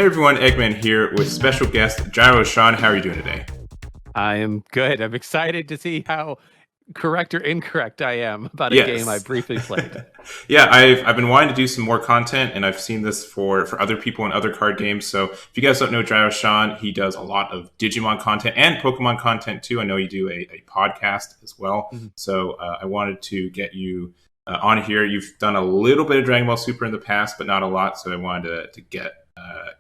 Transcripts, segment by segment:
Hey everyone, Egman here with special guest GyroSean. How are you doing today? I am good. I'm excited to see how correct or incorrect I am about a game I Yes. briefly played. Yeah, I've been wanting to do some more content, and I've seen this for other people in other card games. So if you guys don't know GyroSean, he does a lot of Digimon content and Pokemon content too. I know you do a podcast as well. Mhm. So I wanted to get you on here. You've done a little bit of Dragon Ball Super in the past, but not a lot. So I wanted to get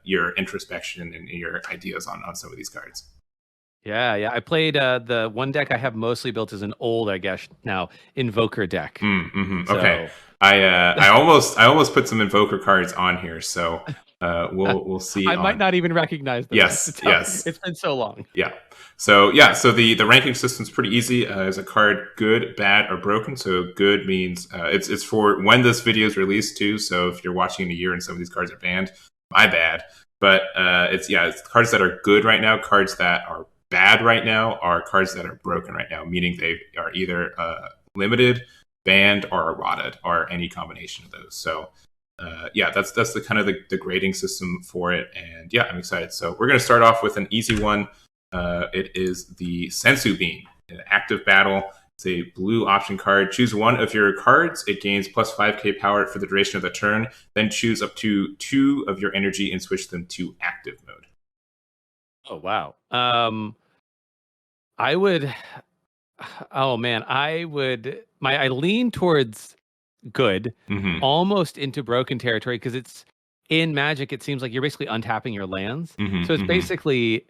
your introspection and your ideas on some of these cards. Yeah. I played the one deck I have mostly built is an old, I guess now, Invoker deck. Okay, So I almost put some Invoker cards on here, so we'll see. I might not even recognize them. Yes. It's been so long. Yeah. So the ranking system's pretty easy. Is a card good, bad, or broken? So good means it's for when this video is released too. So if you're watching in a year and some of these cards are banned, my bad. But it's cards that are good right now. Cards that are bad right now are cards that are broken right now, meaning they are either limited, banned, or eroded, or any combination of those. So that's the kind of the grading system for it. And yeah, I'm excited. So we're going to start off with an easy one. It is the Senzu Bean. An active battle. It's a blue option card. Choose one of your cards. It gains plus 5k power for the duration of the turn. Then choose up to 2 of your energy and switch them to active mode. Oh wow. I would. Oh man, I lean towards good, almost into broken territory because it's in Magic. It seems like you're basically untapping your lands, so it's basically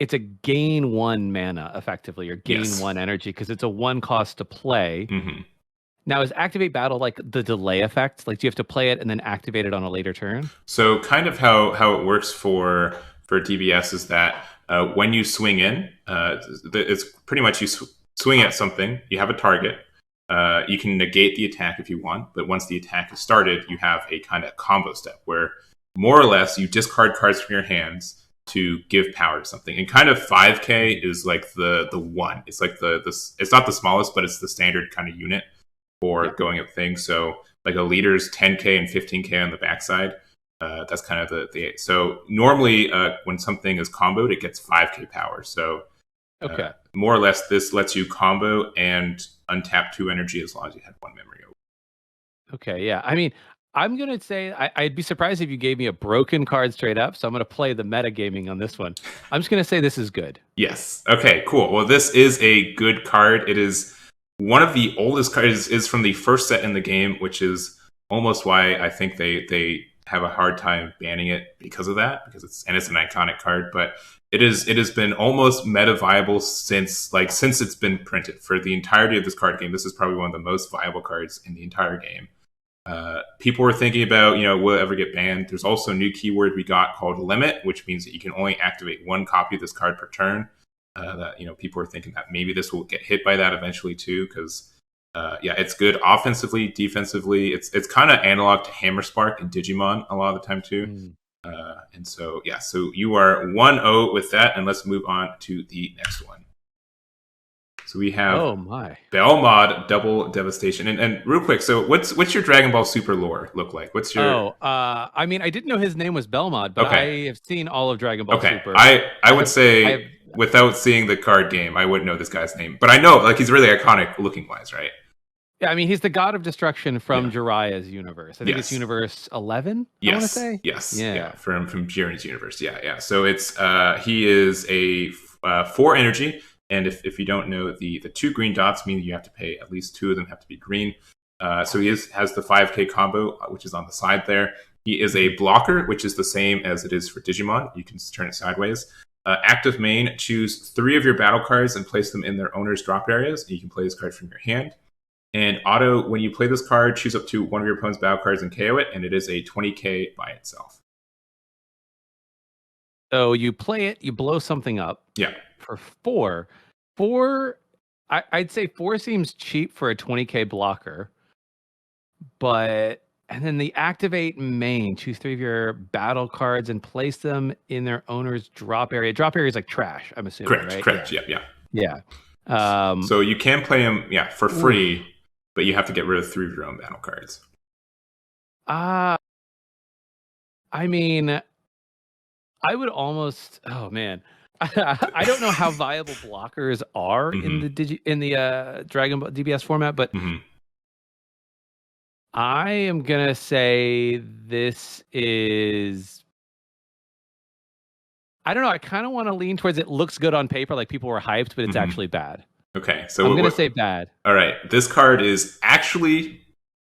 it's a gain 1 mana effectively, or gain 1 energy because it's a 1 cost to play. Now, is Activate Battle like the delay effect? Like, do you have to play it and then activate it on a later turn? So kind of how it works for DBS is that when you swing in, it's pretty much you swing at something, you have a target, you can negate the attack if you want, but once the attack is started, you have a kind of combo step where more or less you discard cards from your hands to give power to something. And kind of 5k is like the one. It's like it's not the smallest, but it's the standard kind of unit for going at things. So like a leader's 10k and 15k on the backside. That's kind of the so normally when something is comboed, it gets 5k power. So more or less, this lets you combo and untap 2 energy as long as you had 1 memory. Okay, yeah. I mean, I'm gonna say I'd be surprised if you gave me a broken card straight up. So I'm gonna play the metagaming on this one. I'm just gonna say this is good. Yes. Okay. Cool. Well, this is a good card. It is one of the oldest cards. Is from the first set in the game, which is almost why I think they have a hard time banning it because of that. Because it's an iconic card, but it has been almost meta viable since it's been printed for the entirety of this card game. This is probably one of the most viable cards in the entire game. People were thinking about, will it ever get banned? There's also a new keyword we got called limit, which means that you can only activate 1 copy of this card per turn. That people were thinking that maybe this will get hit by that eventually too, because it's good offensively, defensively. It's kind of analog to Hammer Spark in Digimon a lot of the time too. And so you are 1-0 with that, and let's move on to the next one. So we have Belmod Double Devastation. And real quick, so what's your Dragon Ball Super lore look like? What's your I mean, I didn't know his name was Belmod, but I have seen all of Dragon Ball Super. I would say without seeing the card game, I wouldn't know this guy's name. But I know he's really iconic looking wise, right? Yeah, I mean, he's the god of destruction from Jiraiya's universe. I think it's universe 11, I want to say. Yes. Yeah. From Jiren's universe. Yeah. So it's he is a 4 energy. And if you don't know, the 2 green dots mean you have to pay at least 2 of them have to be green. So he has the 5k combo, which is on the side there. He is a blocker, which is the same as it is for Digimon. You can turn it sideways. Active main, choose 3 of your battle cards and place them in their owner's drop areas. You can play this card from your hand. And auto, when you play this card, choose up to 1 of your opponent's battle cards and KO it, and it is a 20k by itself. So you play it, you blow something up. Yeah. For 4. 4, I'd say 4 seems cheap for a 20k blocker. And then the activate main, choose 3 of your battle cards and place them in their owner's drop area. Drop area is like trash, I'm assuming, right? Correct. Yeah. So you can play them, for free, but you have to get rid of 3 of your own battle cards. I mean, I would almost. Oh man, I don't know how viable blockers are in the Dragon Ball DBS format, but I am gonna say this is. I don't know. I kind of want to lean towards it looks good on paper, like people were hyped, but it's actually bad. Okay, so I'm gonna say bad. All right, this card is actually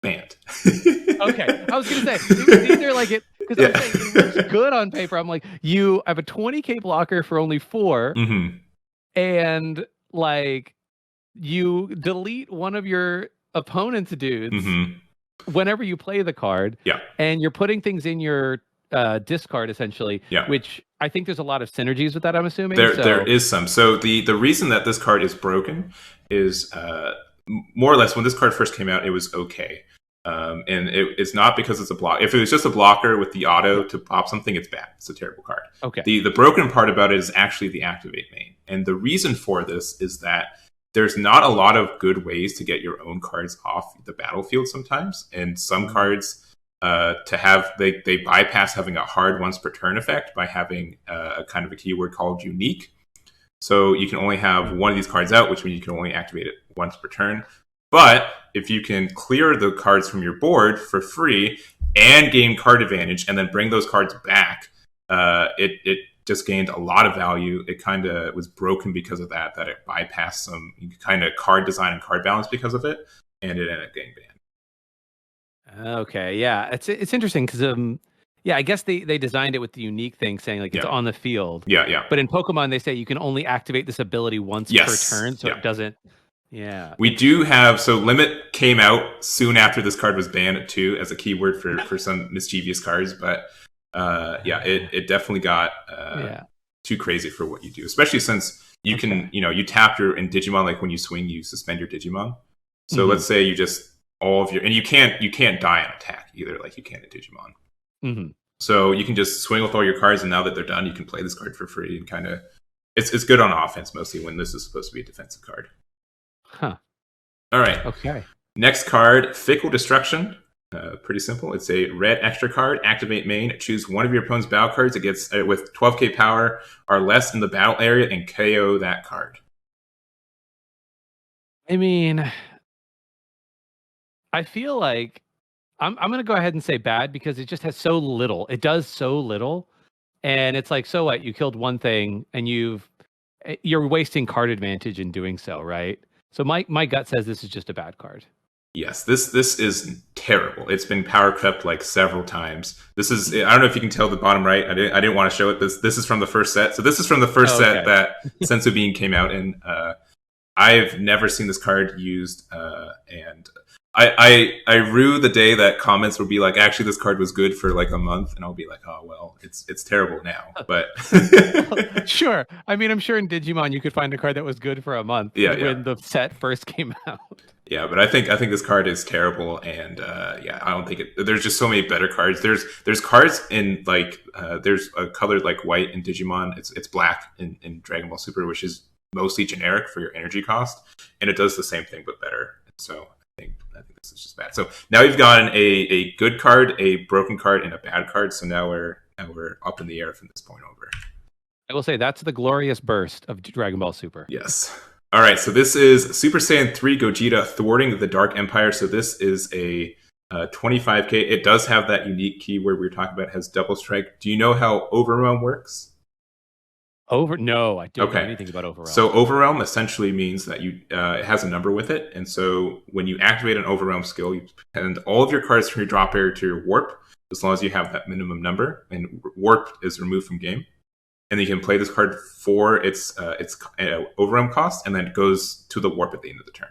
banned. Okay, I was gonna say it was either like it because I'm saying it looks good on paper. I'm like, I have a 20k blocker for only 4, and like you delete one of your opponent's dudes whenever you play the card, and you're putting things in your discard essentially, which I think there's a lot of synergies with that. I'm assuming there is some. So the reason that this card is broken is more or less when this card first came out, it was okay. And it's not because it's a block. If it was just a blocker with the auto to pop something, it's bad. It's a terrible card. Okay. The broken part about it is actually the activate main. And the reason for this is that there's not a lot of good ways to get your own cards off the battlefield sometimes. And some cards they bypass having a hard once per turn effect by having a kind of a keyword called unique. So you can only have one of these cards out, which means you can only activate it once per turn. But if you can clear the cards from your board for free and gain card advantage and then bring those cards back, it just gained a lot of value. It kind of was broken because of that it bypassed some kind of card design and card balance because of it, and it ended up getting banned. Okay, yeah. It's interesting because I guess they designed it with the unique thing saying like it's on the field. Yeah. But in Pokemon they say you can only activate this ability once per turn, so it doesn't. Yeah. We do have, so Limit came out soon after this card was banned too as a keyword for some mischievous cards, but it definitely got too crazy for what you do, especially since you can, you tap in Digimon, like when you swing, you suspend your Digimon. So let's say you just and you can't die on attack either, like you can in Digimon. So you can just swing with all your cards, and now that they're done, you can play this card for free and kind of, it's good on offense mostly when this is supposed to be a defensive card. Huh. All right. Okay. Next card, Fickle Destruction. Pretty simple. It's a red extra card. Activate main. Choose one of your opponent's battle cards. It gets with 12k power or less in the battle area and KO that card. I mean, I feel like I'm going to go ahead and say bad because it just has so little. It does so little, and it's like, so what? You killed one thing, and you're wasting card advantage in doing so, right? So my gut says this is just a bad card. Yes, this is terrible. It's been power crept like several times. This is, I don't know if you can tell the bottom right. I didn't want to show it. This is from the first set. So this is from the first set that Senzu Bean came out in. I've never seen this card used, and I rue the day that comments will be like, actually, this card was good for like a month, and I'll be like, oh well, it's terrible now. But sure, I mean, I'm sure in Digimon you could find a card that was good for a month when the set first came out. Yeah, but I think this card is terrible, and I don't think there's just so many better cards. There's cards in like there's a color like white in Digimon. It's black in Dragon Ball Super, which is mostly generic for your energy cost, and it does the same thing but better. So I think this is just bad. So now we've gotten a good card, a broken card, and a bad card. So now we're up in the air from this point over. I will say that's the glorious burst of Dragon Ball Super. Yes. All right. So this is Super Saiyan 3 Gogeta thwarting the Dark Empire. So this is a 25k. It does have that unique keyword we were talking about. It has double strike. Do you know how Overwhelm works? No, I don't know anything about Overwhelm. So Overwhelm essentially means that it has a number with it, and so when you activate an Overwhelm skill, you send all of your cards from your drop area to your warp, as long as you have that minimum number, and warp is removed from game, and you can play this card for its Overwhelm cost, and then it goes to the warp at the end of the turn.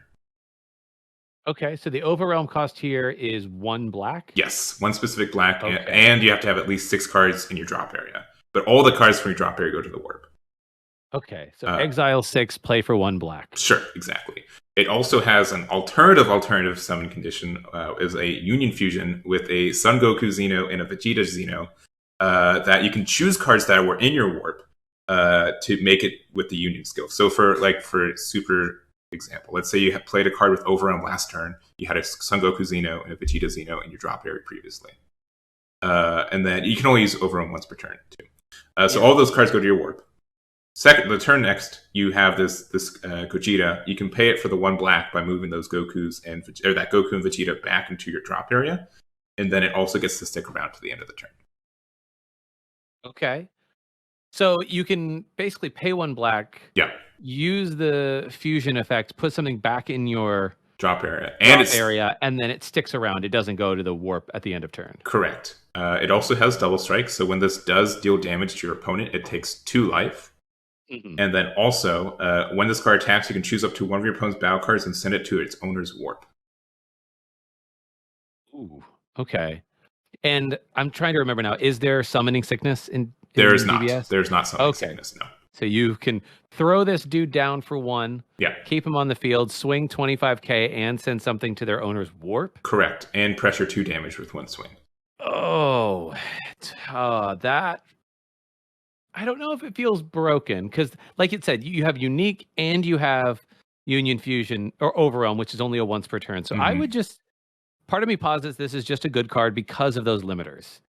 Okay, so the Overwhelm cost here is 1 black? Yes, 1 specific black, and you have to have at least 6 cards in your drop area. But all the cards from your drop area go to the warp. Okay, so exile 6, play for 1 black. Sure, exactly. It also has an alternative summon condition, is a Union Fusion with a Sun Goku Xeno and a Vegeta Xeno, that you can choose cards that were in your warp to make it with the Union skill. So for Super example, let's say you have played a card with Overwhelm last turn, you had a Sun Goku Xeno and a Vegeta Xeno in your drop area previously. And then you can only use Overwhelm once per turn too. So all those cards go to your warp. Second, the turn next, you have this Gogeta. You can pay it for the 1 black by moving those Gokus or that Goku and Vegeta back into your drop area, and then it also gets to stick around to the end of the turn. Okay, so you can basically pay 1 black. Yeah. Use the fusion effect, put something back in your drop area, and then it sticks around. It doesn't go to the warp at the end of turn. Correct. It also has double strike, so when this does deal damage to your opponent, it takes 2 life. Mm-hmm. And then also, when this card attacks, you can choose up to one of your opponent's battle cards and send it to its owner's warp. Ooh, okay. And I'm trying to remember now, is there summoning sickness in There is not. DBS? There's not summoning sickness, no. So you can throw this dude down for 1, keep him on the field, swing 25k, and send something to their owner's warp? Correct. And pressure 2 damage with 1 swing. Oh, that... I don't know if it feels broken, because like it said, you have Unique and you have Union Fusion, or Overwhelm, which is only a once per turn. So I would just... Part of me posits this is just a good card because of those limiters.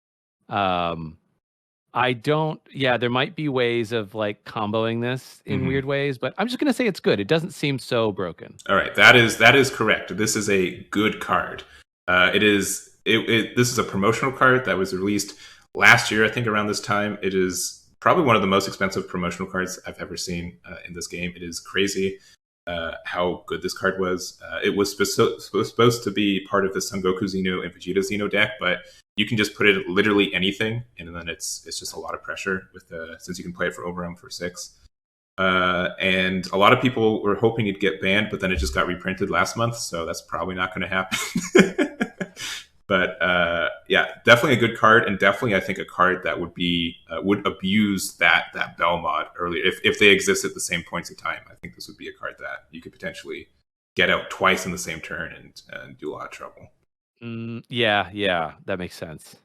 I don't... Yeah, there might be ways of like comboing this in weird ways, but I'm just going to say it's good. It doesn't seem so broken. All right, that is correct. This is a good card. This is a promotional card that was released last year, I think around this time. It is probably one of the most expensive promotional cards I've ever seen in this game. It is crazy how good this card was. It was supposed to be part of the Sun Goku Xeno and Vegeta Xeno deck, but you can just put it literally anything, and then it's just a lot of pressure with since you can play it for Overwhelm for 6. And a lot of people were hoping it'd get banned, but then it just got reprinted last month, so that's probably not going to happen. But yeah, definitely a good card, and definitely I think a card that would abuse that Belmod earlier if they exist at the same points in time. I think this would be a card that you could potentially get out twice in the same turn and do a lot of trouble. Yeah, that makes sense.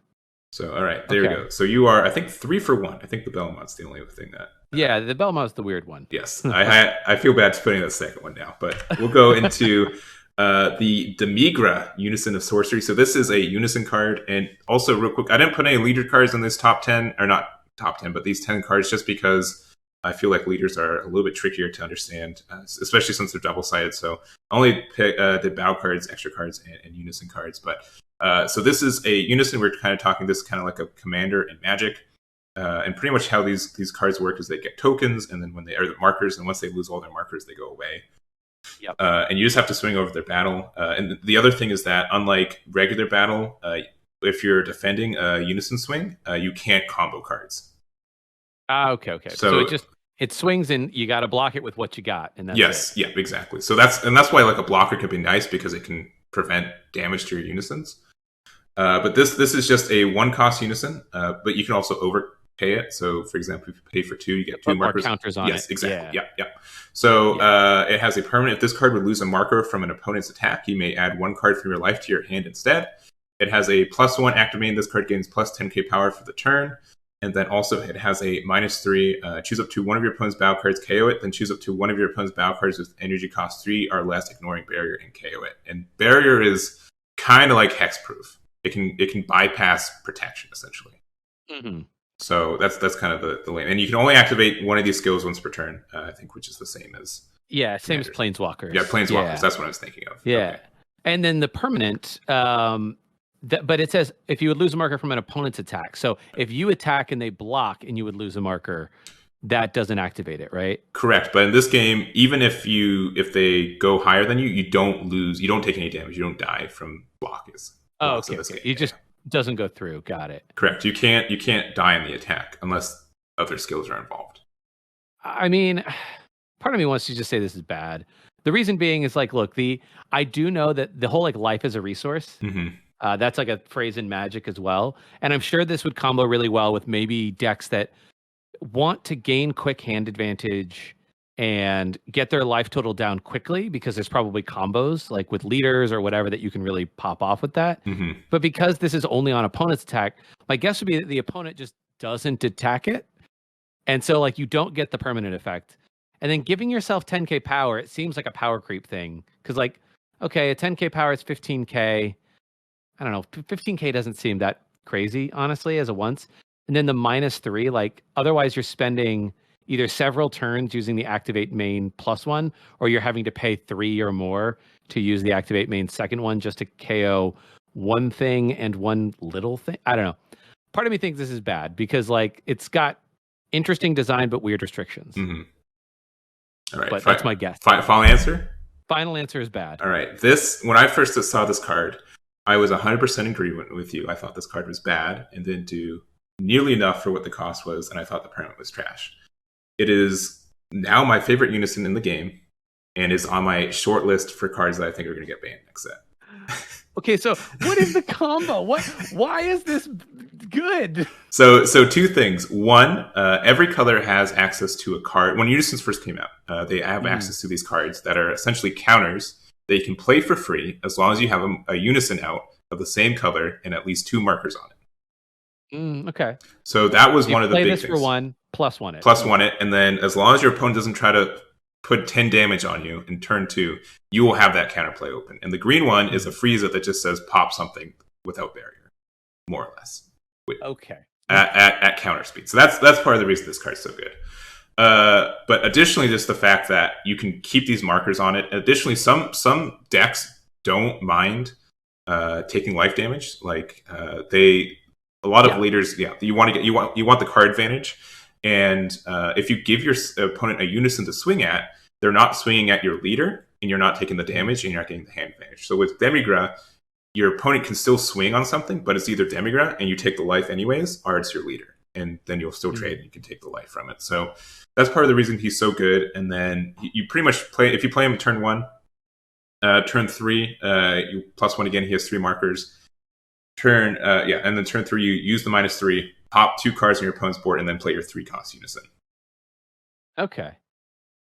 So all right, there we go. So you are, I think, 3 for 1. I think the Belmod's the only thing that. Yeah, the Belmod's the weird one. Yes, I feel bad putting the second one down, but we'll go into. The Demigra Unison of Sorcery. So this is a Unison card. And also, real quick, I didn't put any leader cards in this top 10, or not top 10, but these 10 cards, just because I feel like leaders are a little bit trickier to understand, especially since they're double-sided. So I only did battle cards, extra cards, and Unison cards. But so this is a Unison. We're kind of talking, this is kind of like a commander in Magic. And pretty much how these cards work is they get tokens, and then when they are the markers, and once they lose all their markers, they go away. Yep. And you just have to swing over their battle. And the other thing is that, unlike regular battle, if you're defending a Unison swing, you can't combo cards. Okay. So it swings, and you got to block it with what you got. And that's yeah, exactly. So that's why like a blocker could be nice, because it can prevent damage to your Unisons. But this is just a 1-cost Unison, but you can also overpay it. So, for example, if you pay for 2, you get 2 markers. Counters on it. Yes, exactly. Yeah. So it has a permanent. If this card would lose a marker from an opponent's attack, you may add 1 card from your life to your hand instead. It has a +1 activating. This card gains plus 10k power for the turn. And then also it has a -3. Choose up to one of your opponent's battle cards, KO it. Then choose up to one of your opponent's battle cards with energy cost 3 or less, ignoring barrier, and KO it. And barrier is kind of like hexproof. It can bypass protection, essentially. Mm-hmm. So that's kind of the lane. And you can only activate one of these skills once per turn, I think, which is the same as... Yeah, same as Planeswalkers. Yeah, Planeswalkers. Yeah. That's what I was thinking of. Yeah. Okay. And then the permanent, but it says if you would lose a marker from an opponent's attack. So if you attack and they block and you would lose a marker, that doesn't activate it, right? Correct. But in this game, even if they go higher than you, you don't take any damage. You don't die from blockers. Oh, okay. You just doesn't go through. Got it. Correct. You can't die in the attack unless other skills are involved. I mean, part of me wants to just say this is bad. The reason being is like, look, I do know that the whole like life is a resource. Mm-hmm. That's like a phrase in Magic as well. And I'm sure this would combo really well with maybe decks that want to gain quick hand advantage and get their life total down quickly, because there's probably combos like with leaders or whatever that you can really pop off with that. Mm-hmm. But because this is only on opponent's attack, my guess would be that the opponent just doesn't attack it. And so like you don't get the permanent effect. And then giving yourself 10k power, it seems like a power creep thing. Because like, okay, a 10k power is 15k. I don't know, 15k doesn't seem that crazy, honestly, as a once. and then the -3, like otherwise you're spending either several turns using the activate main +1, or you're having to pay 3 or more to use the activate main second one just to KO one thing and one little thing. I don't know. Part of me thinks this is bad because like it's got interesting design but weird restrictions. Mm-hmm. All right, but that's my guess. Final answer? Final answer is bad. All right. When I first saw this card, I was 100% in agreement with you. I thought this card was bad and didn't do nearly enough for what the cost was, and I thought the permanent was trash. It is now my favorite unison in the game, and is on my short list for cards that I think are going to get banned next set. Okay, so what is the combo? Why is this good? So two things. One, every color has access to a card. When unisons first came out, they have access to these cards that are essentially counters that you can play for free as long as you have a unison out of the same color and at least 2 markers on it. Okay. So that was one of the big things. Play this for 1, +1 it. +1 it, and then as long as your opponent doesn't try to put 10 damage on you in turn 2, you will have that counterplay open. And the green one is a freeze that just says pop something without barrier, more or less. Okay. At counter speed. So that's part of the reason this card's so good. But additionally, just the fact that you can keep these markers on it. Additionally, some decks don't mind taking life damage. Like a lot of leaders, you want the card advantage. And if you give your opponent a unison to swing at, they're not swinging at your leader, and you're not taking the damage, and you're not getting the hand advantage. So with Demigra, your opponent can still swing on something, but it's either Demigra and you take the life anyways, or it's your leader, and then you'll still trade and you can take the life from it. So that's part of the reason he's so good. And then you pretty much if you play him turn 1, turn 3, you +1 again. He has 3 markers. And then turn 3, you use the -3, pop 2 cards on your opponent's board, and then play your 3-cost unison. Okay.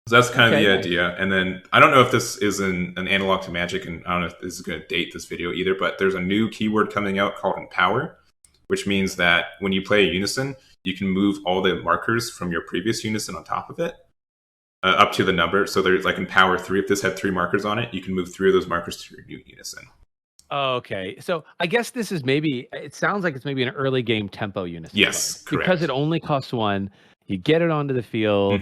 So that's kind of the idea. And then I don't know if this is an analog to Magic, and I don't know if this is going to date this video either, but there's a new keyword coming out called Empower, which means that when you play a unison, you can move all the markers from your previous unison on top of it up to the number. So there's like Empower 3. If this had 3 markers on it, you can move 3 of those markers to your new unison. Okay, so I guess this is it sounds like it's maybe an early game tempo unison. Yes, correct. Because it only costs 1, you get it onto the field.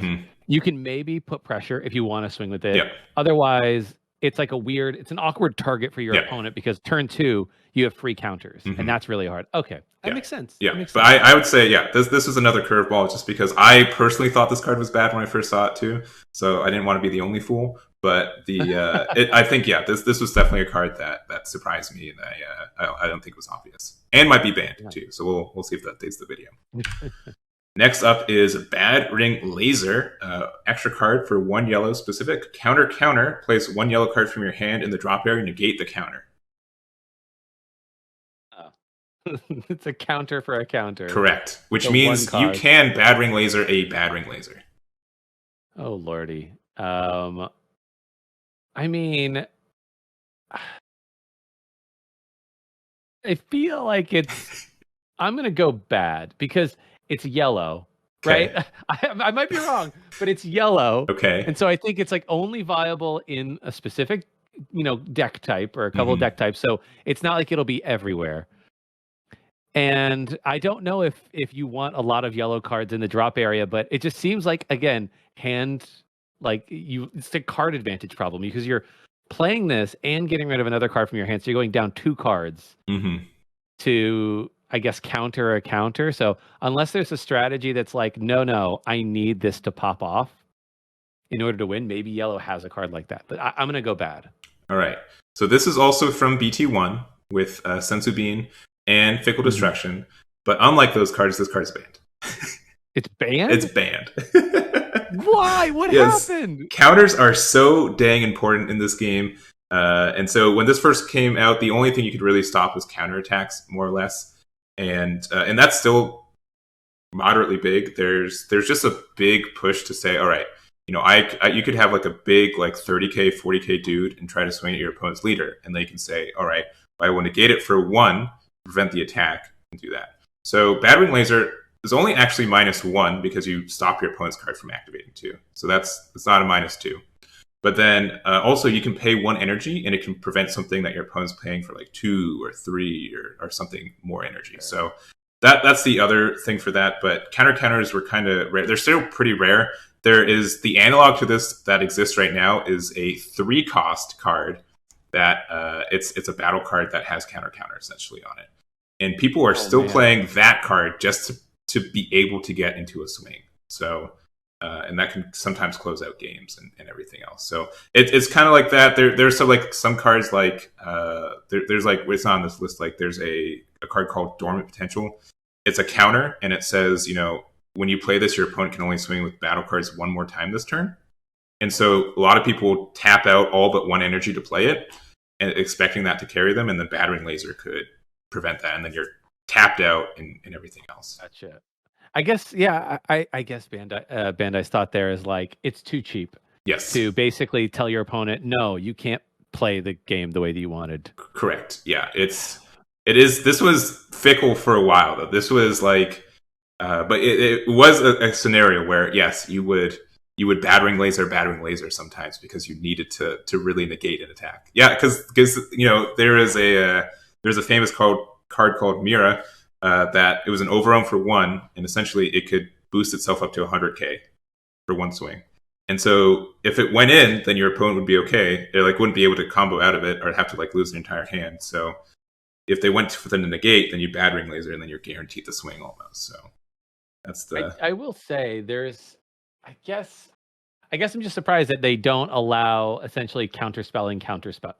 You can maybe put pressure if you want to swing with it. Yep. Otherwise, it's like it's an awkward target for your opponent because turn 2, you have free counters, and that's really hard. Okay, that makes sense. Yeah, makes but sense. I would say, this was another curveball just because I personally thought this card was bad when I first saw it too. So I didn't want to be the only fool. But I think this was definitely a card that surprised me, and I don't think it was obvious, and might be banned too. So we'll see if that dates the video. Next up is Bad Ring Laser, extra card for 1 yellow specific. Counter. Place 1 yellow card from your hand in the drop area, negate the counter. It's a counter for a counter. Correct. Which means you can Bad Ring Laser a Bad Ring Laser. Oh lordy. I mean, I feel like I'm going to go bad because it's yellow, right? I might be wrong, but it's yellow. Okay. And so I think it's like only viable in a specific, deck type or a couple of deck types. So it's not like it'll be everywhere. And I don't know if you want a lot of yellow cards in the drop area, but it just seems like, again, it's a card advantage problem because you're playing this and getting rid of another card from your hand. So you're going down 2 cards to, I guess, counter a counter. So unless there's a strategy that's like, no, I need this to pop off in order to win, maybe yellow has a card like that. But I'm going to go bad. All right. So this is also from BT1 with Senzu Bean and Fickle Destruction. But unlike those cards, this card's banned. It's banned? It's banned. Why? What happened? Counters are so dang important in this game. And so when this first came out, the only thing you could really stop was counterattacks, more or less. And that's still moderately big. There's just a big push to say, all right, you could have like a big like 30k, 40k dude and try to swing at your opponent's leader. And they can say, all right, I will negate it for 1, prevent the attack, and do that. So Bad Ring Laser is only actually -1 because you stop your opponent's card from activating 2. So it's not a -2. But then also you can pay 1 energy and it can prevent something that your opponent's paying for like 2 or 3 or something more energy. So that's the other thing for that. But counters were kind of rare. They're still pretty rare. There is the analog to this that exists right now is a 3-cost card that it's a battle card that has counter essentially on it, and people are still playing that card just to be able to get into a swing. So. And that can sometimes close out games and everything else. So it's kind of like that. There's some cards like there's like it's not on this list. Like there's a card called Dormant Potential. It's a counter, and it says when you play this, your opponent can only swing with battle cards one more time this turn. And so a lot of people tap out all but one energy to play it, and expecting that to carry them, and the Battering Laser could prevent that, and then you're tapped out and everything else. Gotcha. I guess, yeah, I guess Bandai's thought there is like, it's too cheap. Yes. To basically tell your opponent, no, you can't play the game the way that you wanted. Correct. Yeah, it is. This was Fickle for a while, though. This was like, but it was a scenario where, yes, you would battering laser sometimes because you needed to really negate an attack. Yeah, because there's a famous card called Mira. That it was an overwhelm for 1, and essentially it could boost itself up to 100k for 1 swing. And so if it went in, then your opponent would be okay. They wouldn't be able to combo out of it or have to lose an entire hand. So if they went for the negate, then you Battering Laser, and then you're guaranteed to swing almost. So that's the. I will say I guess I'm just surprised that they don't allow essentially counterspelling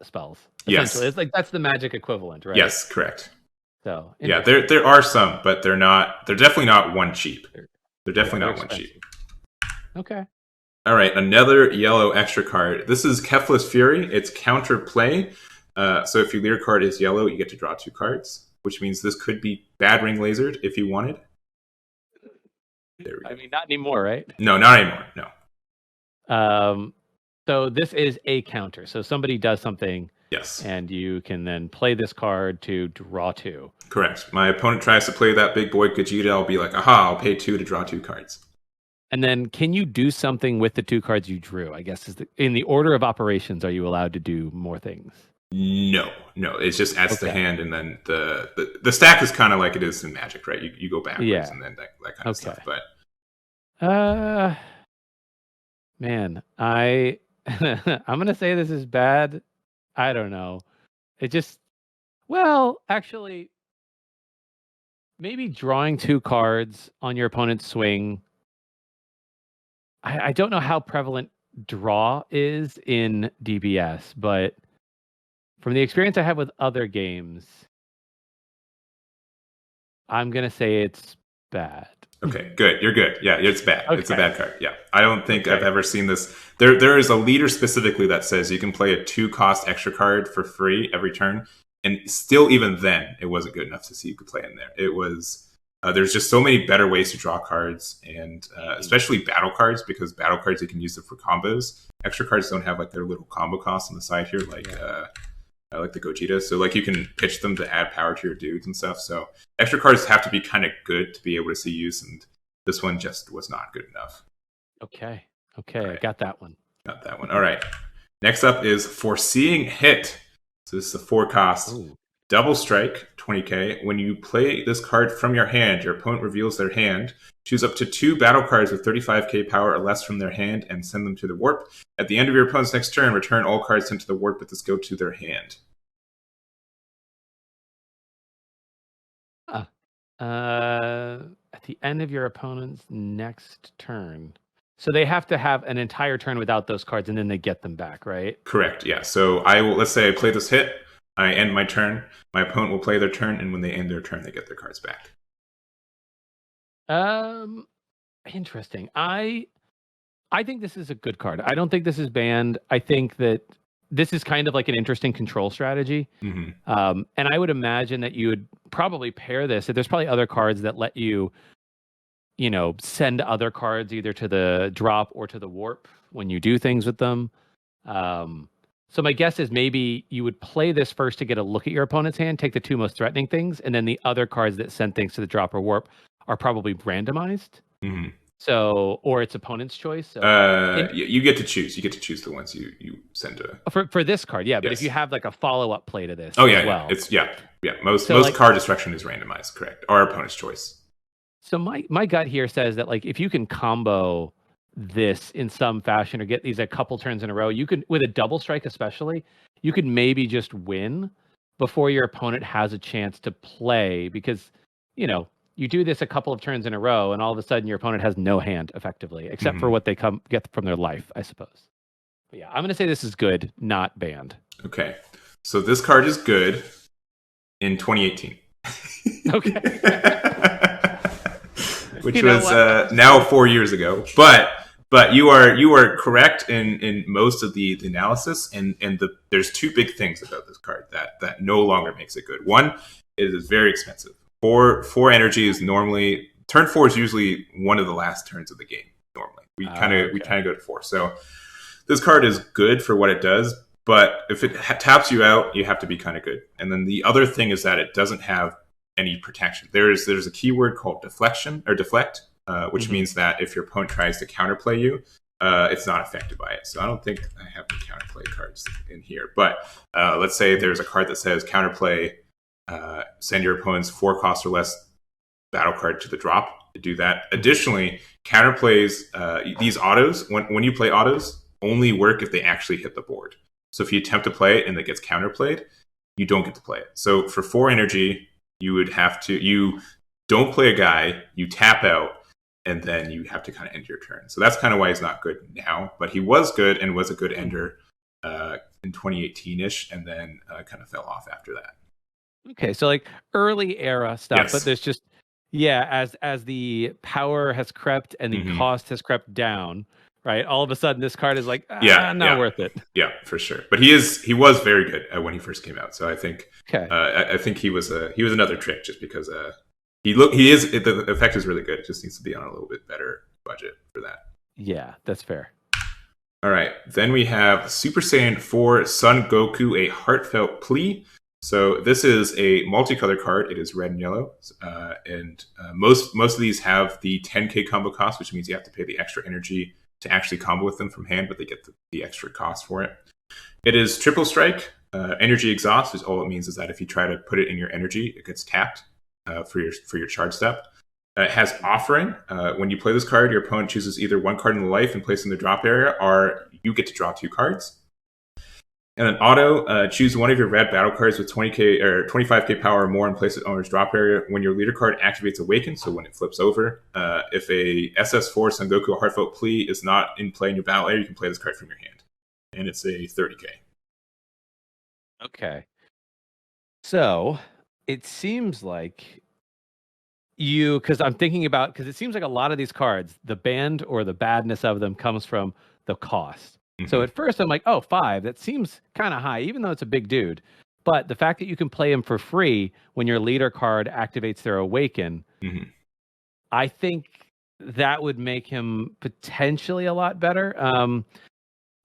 spells. Yes, it's like that's the Magic equivalent, right? Yes, correct. So yeah, there are some, but they're definitely not one cheap. They're definitely not one cheap. Okay. All right, another yellow extra card. This is Kefla's Fury. It's counter play. So if your leader card is yellow, you get to draw 2 cards, which means this could be Battering Lasered if you wanted. I mean, not anymore, right? No, not anymore. No. So this is a counter. So somebody does something. Yes. And you can then play this card to draw 2. Correct. My opponent tries to play that big boy Gogeta. I'll be like, aha, I'll pay 2 to draw 2 cards. And then can you do something with the 2 cards you drew? I guess in the order of operations, are you allowed to do more things? No. It just adds to hand, and then the stack is kind of like it is in Magic, right? You go backwards and then that kind of stuff. But man, I'm gonna say this is bad. I don't know. Actually, maybe drawing 2 cards on your opponent's swing. I don't know how prevalent draw is in DBS, but from the experience I have with other games, I'm going to say it's bad. Okay, good. You're good. Yeah, it's bad. Okay. It's a bad card. Yeah. I don't think I've ever seen this. There is a leader specifically that says you can play a 2-cost extra card for free every turn. And still, even then, it wasn't good enough to see you could play in there. It was... there's just so many better ways to draw cards, and especially battle cards, because battle cards, you can use them for combos. Extra cards don't have their little combo costs on the side here, like the Gogeta. So you can pitch them to add power to your dudes and stuff. So extra cards have to be kind of good to be able to see use, and this one just was not good enough. Okay, right. I got that one. All right. Next up is Foreseeing Hit. So this is a 4-cost. Ooh. Double Strike, 20k. When you play this card from your hand, your opponent reveals their hand. Choose up to 2 battle cards with 35k power or less from their hand and send them to the warp. At the end of your opponent's next turn, return all cards sent to the warp with this go to their hand. At the end of your opponent's next turn. So they have to have an entire turn without those cards, and then they get them back, right? Correct, yeah. So let's say I play this hit. I end my turn. My opponent will play their turn, and when they end their turn, they get their cards back. Interesting. I think this is a good card. I don't think this is banned. I think that this is kind of like an interesting control strategy. Mm-hmm. And I would imagine that you would probably pair this. There's probably other cards that let you, send other cards either to the drop or to the warp when you do things with them. So my guess is maybe you would play this first to get a look at your opponent's hand, take the 2 most threatening things, and then the other cards that send things to the drop or warp are probably randomized. Mm-hmm. So, or its opponent's choice. So, you get to choose. You get to choose the ones you send to. For this card, yeah. But yes. if you have like a follow-up play to this, it's most card destruction is randomized, correct? Our opponent's choice. So my gut here says that like if you can combo this in some fashion or get these a couple turns in a row, you could, with a double strike especially, you could maybe just win before your opponent has a chance to play, because you do this a couple of turns in a row and all of a sudden your opponent has no hand effectively, except for what they get from their life, I suppose. But yeah, I'm going to say this is good, not banned. Okay. So this card is good in 2018. Okay. Which was now 4 years ago. But you are correct in most of the analysis, and there's two big things about this card that no longer makes it good. One, it is very expensive. Four energy is normally turn 4 is usually one of the last turns of the game. Normally, we kind of go to 4. So this card is good for what it does, but if it taps you out, you have to be kind of good. And then the other thing is that it doesn't have any protection. There's a keyword called deflection or deflect, which means that if your opponent tries to counterplay you, it's not affected by it. So I don't think I have any counterplay cards in here. But let's say there's a card that says counterplay, send your opponent's 4 cost or less battle card to the drop to do that. Additionally, counterplays, these autos, when you play autos, only work if they actually hit the board. So if you attempt to play it and it gets counterplayed, you don't get to play it. So for 4 energy, you don't play a guy, you tap out, and then you have to kind of end your turn. So that's kind of why he's not good now. But he was good and was a good ender in 2018-ish, and then kind of fell off after that. Okay, so like early era stuff, yes. But there's just, as the power has crept and the cost has crept down, right? All of a sudden, this card is like, not worth it. Yeah, for sure. But he was very good when he first came out. So I think, I think he was another trick just because the effect is really good. It just needs to be on a little bit better budget for that. Yeah, that's fair. All right, then we have Super Saiyan 4 Sun Goku, a heartfelt plea. So this is a multicolored card. It is red and yellow, and most of these have the 10k combo cost, which means you have to pay the extra energy to actually combo with them from hand, but they get the extra cost for it. It is triple strike. Energy exhaust is all it means is that if you try to put it in your energy, it gets tapped for your charge step. It has offering. When you play this card, your opponent chooses either one card in the life and place in the drop area, or you get to draw 2 cards. And then auto, choose one of your red battle cards with 20k or 25k power or more and place it on its drop area. When your leader card activates Awaken, so when it flips over, if a SS4 Sun Goku, a Heartfelt Plea, is not in play in your battle area, you can play this card from your hand. And it's a 30k. Okay. So it seems like because I'm thinking about, because it seems like a lot of these cards, the band or the badness of them comes from the cost. So at first I'm like, 5, that seems kind of high, even though it's a big dude. But the fact that you can play him for free when your leader card activates their Awaken, I think that would make him potentially a lot better.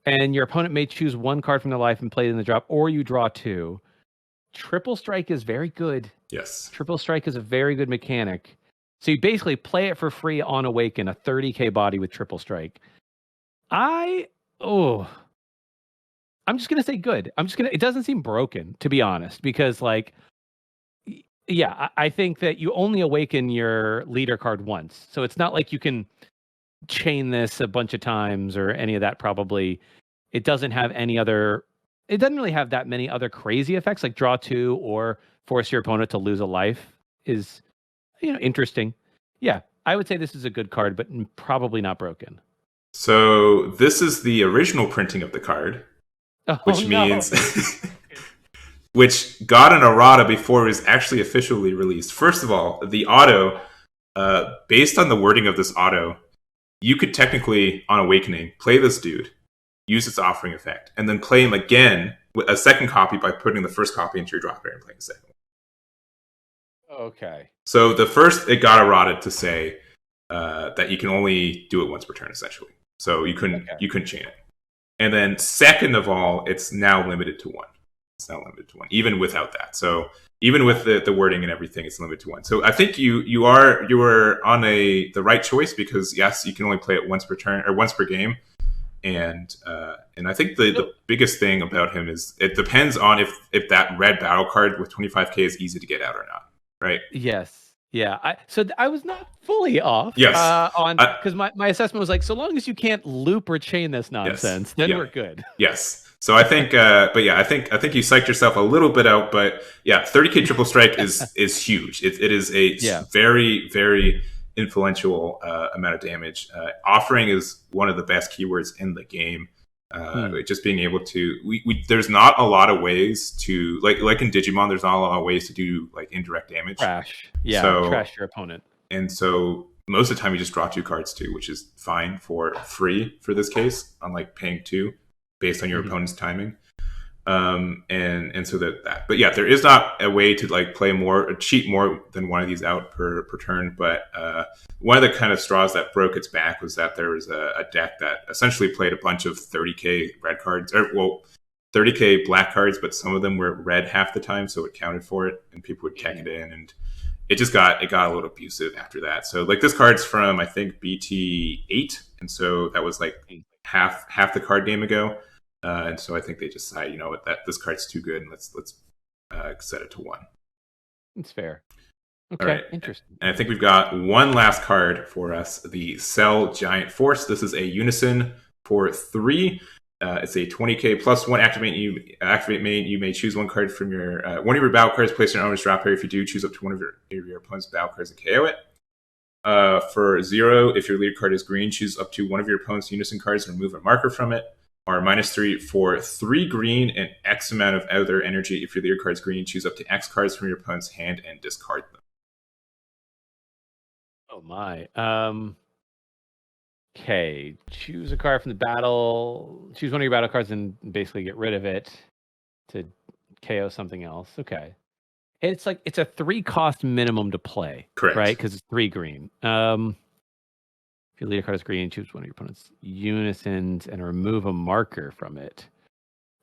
And your opponent may choose one card from their life and play it in the drop, or you draw 2. Triple Strike is very good. Yes. Triple Strike is a very good mechanic. So you basically play it for free on Awaken, a 30k body with Triple Strike. I'm just going to say good. It doesn't seem broken, to be honest, because I think that you only awaken your leader card once. So it's not like you can chain this a bunch of times or any of that. Probably it doesn't really have that many other crazy effects, like draw 2 or force your opponent to lose a life is, interesting. Yeah, I would say this is a good card, but probably not broken. So this is the original printing of the card, which means which got an errata before it was actually officially released. First of all, the auto, based on the wording of this auto, you could technically, on Awakening, play this dude, use its offering effect, and then play him again with a second copy by putting the first copy into your drop area and playing the second one. Okay. So the first, it got errata to say that you can only do it once per turn, essentially. So you couldn't chain it. And then second of all, it's now limited to 1. It's not limited to one, even without that. So even with the wording and everything, it's limited to one. So I think you were on the right choice, because yes, you can only play it once per turn or once per game. And I think the biggest thing about him is it depends on if that red battle card with 25k is easy to get out or not, right? Yes. Yeah. I was not fully off. Yes. Because my assessment was like, so long as you can't loop or chain this nonsense, then we're good. Yes. So I think, but yeah, I think you psyched yourself a little bit out. But yeah, 30k triple strike is huge. It is a very, very influential amount of damage. Offering is one of the best keywords in the game. Just being able to, there's not a lot of ways to like in Digimon. There's not a lot of ways to do like indirect damage. Trash your opponent. And so most of the time you just draw 2 cards too, which is fine for free for this case, unlike paying 2 based on your opponent's timing. And so that, but yeah, there is not a way to like play more or cheat more than one of these out per turn. But one of the kind of straws that broke its back was that there was a deck that essentially played a bunch of 30k red cards, 30k black cards, but some of them were red half the time, so it counted for it, and people would check it in, and it got a little abusive after that. So like this card's from I think BT8, and so that was like half the card game ago. And so I think they just decided, you know what, that this card's too good, and let's set it to 1. It's fair. Okay, right. Interesting. And I think we've got one last card for us, the Cell Giant Force. This is a unison for 3. It's a 20k plus 1 activate main. You may choose one card from your one of your battle cards, place in your owner's drop area. If you do, choose up to one of your opponent's battle cards and KO it. For 0, if your lead card is green, choose up to one of your opponent's unison cards and remove a marker from it. Or -3 for 3 green and X amount of other energy. If your leader card's green, choose up to X cards from your opponent's hand and discard them. Oh my. Okay. Choose a card from the battle. Choose one of your battle cards and basically get rid of it to KO something else. Okay. It's like it's a 3 cost minimum to play. Correct. Right? Because it's 3 green. If your leader card is green, choose one of your opponent's unisons and remove a marker from it.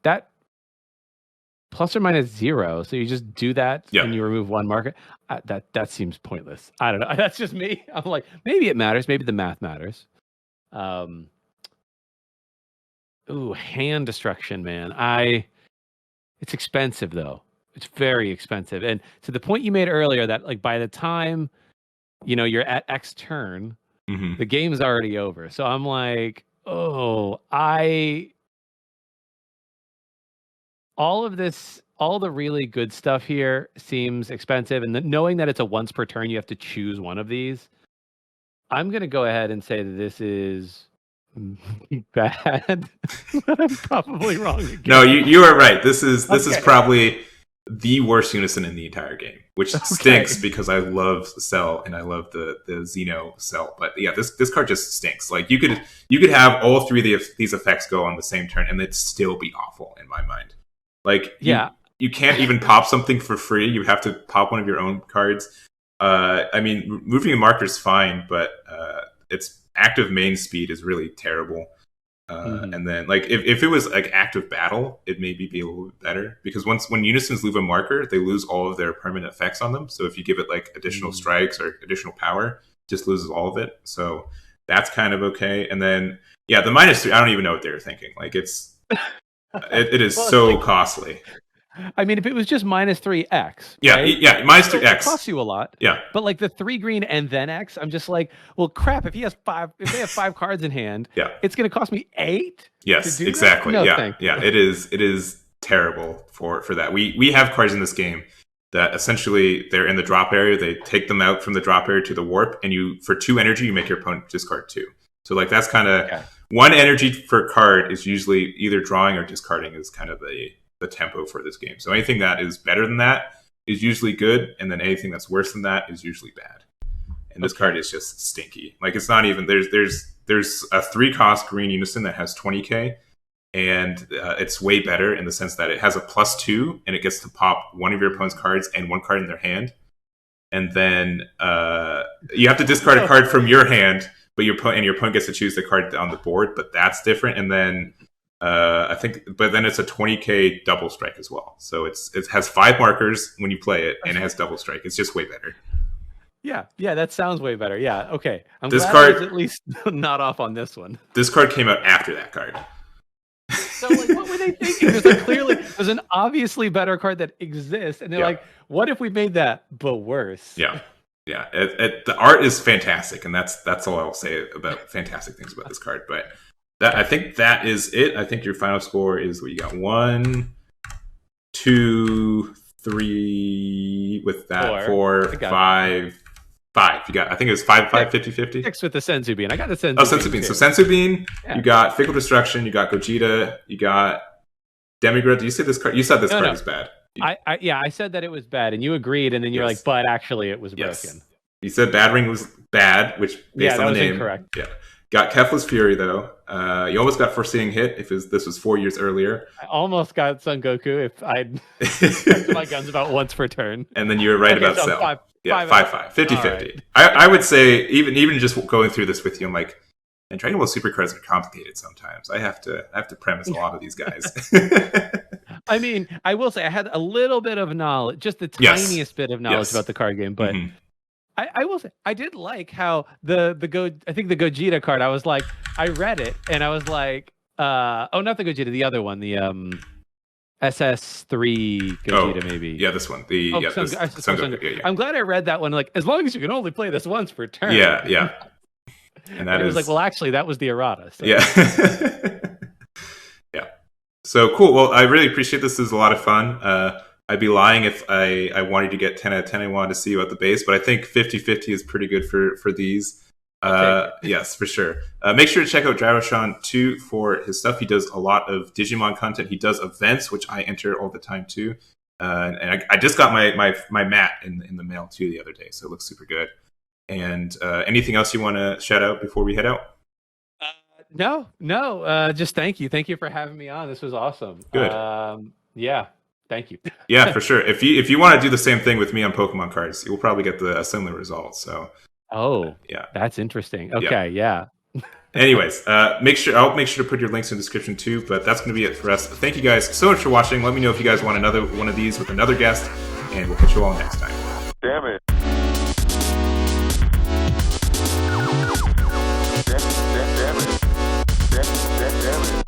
That ±0. So you just do that and you remove 1 marker. That seems pointless. I don't know. That's just me. I'm like, maybe it matters. Maybe the math matters. Hand destruction, man. It's expensive though. It's very expensive. And to the point you made earlier that like by the time you're at X turn, the game's already over. So I'm like, all of this, all the really good stuff here seems expensive. And knowing that it's a once per turn, you have to choose one of these. I'm going to go ahead and say that this is bad. But I'm probably wrong again. No, you are right. This is probably the worst unison in the entire game, which stinks because I love Cell and I love the Xeno Cell. But yeah, this card just stinks. Like you could have all 3 of these effects go on the same turn and it'd still be awful in my mind. Like you can't even pop something for free. You have to pop one of your own cards. I mean, removing a marker is fine, but its active main speed is really terrible. And then like if it was like active battle, it maybe be a little bit better, because when unisons leave a marker, they lose all of their permanent effects on them. So if you give it like additional strikes or additional power, it just loses all of it. So that's kind of okay. And then the -3, I don't even know what they were thinking. Like it is so costly. I mean, if it was just -3X, right? -3X. It costs you a lot. Yeah. But like the 3 green and then X, I'm just like, well, crap. If they have 5 cards in hand, it's going to cost me 8. Yes, exactly. No, yeah. It is terrible for that. We have cards in this game that essentially they're in the drop area. They take them out from the drop area to the warp, and for 2 energy, you make your opponent discard 2. So like that's kind of 1 energy per card is usually either drawing or discarding is kind of the tempo for this game. So anything that is better than that is usually good, and then anything that's worse than that is usually bad. And this card is just stinky. Like it's not even there's a 3 cost green unison that has 20k, and it's way better in the sense that it has a +2 and it gets to pop one of your opponent's cards and 1 card in their hand, and then you have to discard a card from your hand, but your opponent gets to choose the card on the board. But that's different. And then I think, but then it's a 20k double strike as well. So it has 5 markers when you play it, and it has double strike. It's just way better. Yeah, that sounds way better. Yeah, okay. I'm this glad card, I was at least not off on this one. This card came out after that card. So, like, what were they thinking? There's an obviously better card that exists, and they're like, what if we made that, but worse? Yeah. The art is fantastic, and that's all I'll say about fantastic things about this card. But I think that is it. I think your final score is what you got: 1, 2, 3 with that, 4, 5. You got, I think it was 5, 50-50. 6 with the Senzu Bean. I got the Senzu Bean. Oh, Senzu Bean. So Senzu Bean, you got Fickle Destruction, you got Gogeta, you got Demigra. Do you say this card? You said this card is bad. I said that it was bad, and you agreed, and then you're like, but actually it was broken. You said Bad Ring was bad, which based on the name. Incorrect. Yeah. Got Kefla's Fury, though. You almost got Foreseeing Hit this was 4 years earlier. I almost got Sun Goku if I'd checked my guns about once per turn. And then you were right about so Cell. 5, 50-50. Right. I would say, even just going through this with you, I'm like, and Dragon Ball Super cards are complicated sometimes. I have to premise a lot of these guys. I mean, I will say I had a little bit of knowledge, just the tiniest bit of knowledge about the card game, but I will say I did like how the Gogeta card. I was like, I read it and I was like, not the Gogeta, the other one, the SS3 Gogeta, maybe. Yeah, this one. Sun Goku. I'm glad I read that one. Like, as long as you can only play this once per turn. Yeah. And that was like, well, actually, that was the errata. So. Yeah. Yeah. So cool. Well, I really appreciate this. This is a lot of fun. I'd be lying if I wanted to get 10 out of 10. I wanted to see you at the base, but I think 50-50 is pretty good for these. Yes, for sure. Make sure to check out GyroSean too for his stuff. He does a lot of Digimon content. He does events, which I enter all the time too. And I just got my mat in the mail too the other day, so it looks super good. And anything else you want to shout out before we head out? No. Just thank you. Thank you for having me on. This was awesome. Good. Yeah. Thank you. Yeah, for sure. If you want to do the same thing with me on Pokemon cards, you'll probably get a similar result. So. Yeah, that's interesting. Okay, yeah. Anyways, I'll make sure to put your links in the description too. But that's going to be it for us. Thank you guys so much for watching. Let me know if you guys want another one of these with another guest, and we'll catch you all next time. Damn it. Damn it.